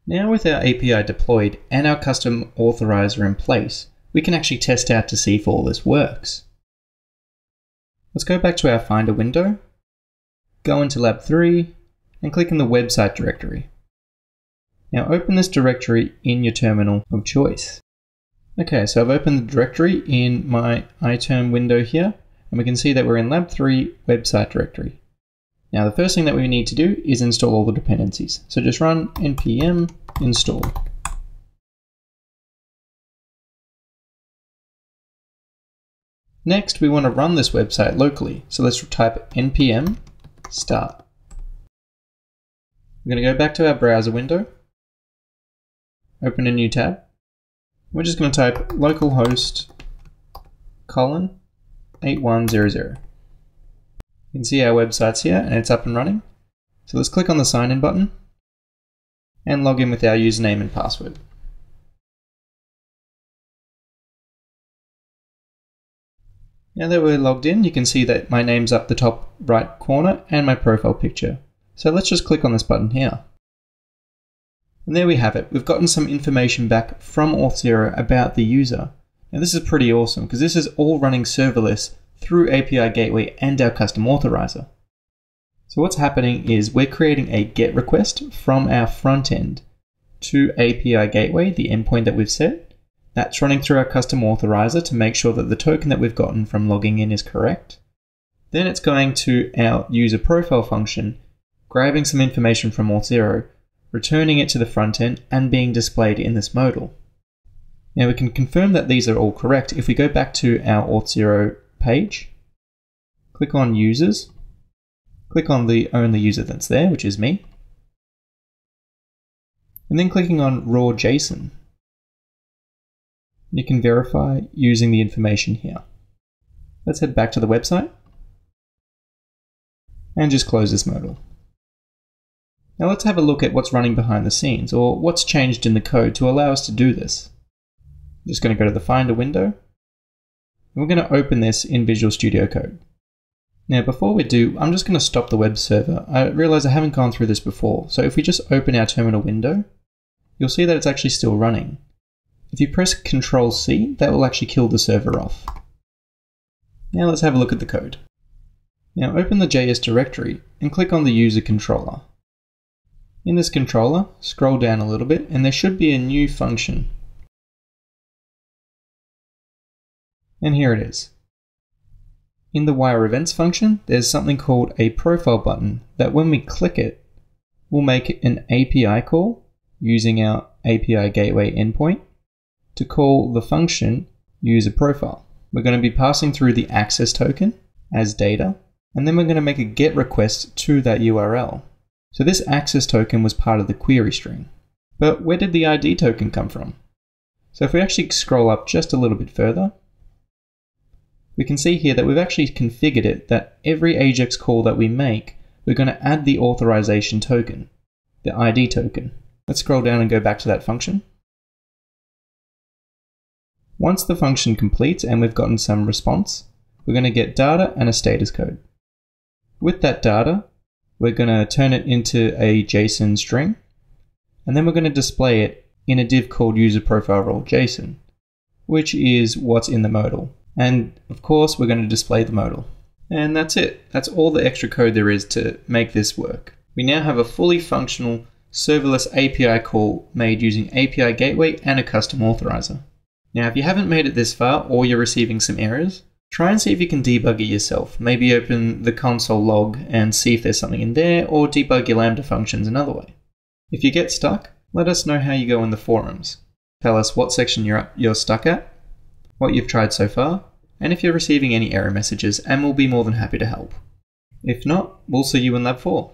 Now with our API deployed and our custom authorizer in place, we can actually test out to see if all this works. Let's go back to our Finder window, go into Lab 3, and click in the website directory. Now open this directory in your terminal of choice. Okay, so I've opened the directory in my iTerm window here, and we can see that we're in Lab 3 website directory. Now the first thing that we need to do is install all the dependencies. So just run npm install. Next, we want to run this website locally. So let's type npm start. We're going to go back to our browser window, open a new tab. We're just going to type localhost 8100. You can see our website's here and it's up and running. So let's click on the sign in button and log in with our username and password. Now that we're logged in, you can see that my name's up the top right corner and my profile picture. So let's just click on this button here. And there we have it. We've gotten some information back from Auth0 about the user. Now this is pretty awesome because this is all running serverless through API Gateway and our custom authorizer. So what's happening is we're creating a GET request from our front end to API Gateway, the endpoint that we've set. That's running through our custom authorizer to make sure that the token that we've gotten from logging in is correct. Then it's going to our user profile function, grabbing some information from Auth0, returning it to the front end and being displayed in this modal. Now we can confirm that these are all correct if we go back to our Auth0 page, click on users, click on the only user that's there, which is me, and then clicking on raw JSON. You can verify using the information here. Let's head back to the website and just close this modal. Now let's have a look at what's running behind the scenes, or what's changed in the code to allow us to do this. I'm just going to go to the Finder window. We're going to open this in Visual Studio Code. Now before we do, I'm just going to stop the web server. I realize I haven't gone through this before, so if we just open our terminal window, you'll see that it's actually still running. If you press Ctrl+C, that will actually kill the server off. Now let's have a look at the code. Now open the JS directory and click on the user controller. In this controller, scroll down a little bit and there should be a new function. And here it is. In the wire events function, there's something called a profile button that when we click it, will make an API call using our API Gateway endpoint to call the function user profile. We're going to be passing through the access token as data, and then we're going to make a GET request to that URL. So this access token was part of the query string. But where did the ID token come from? So if we actually scroll up just a little bit further, we can see here that we've actually configured it that every AJAX call that we make, we're going to add the authorization token, the ID token. Let's scroll down and go back to that function. Once the function completes and we've gotten some response, we're going to get data and a status code. With that data, we're going to turn it into a JSON string, and then we're going to display it in a div called user profile role JSON, which is what's in the modal. And of course, we're going to display the modal. And that's it. That's all the extra code there is to make this work. We now have a fully functional serverless API call made using API Gateway and a custom authorizer. Now, if you haven't made it this far or you're receiving some errors, try and see if you can debug it yourself. Maybe open the console log and see if there's something in there, or debug your Lambda functions another way. If you get stuck, let us know how you go in the forums. Tell us what section you're stuck at, what you've tried so far, and if you're receiving any error messages, and we'll be more than happy to help. If not, we'll see you in Lab 4.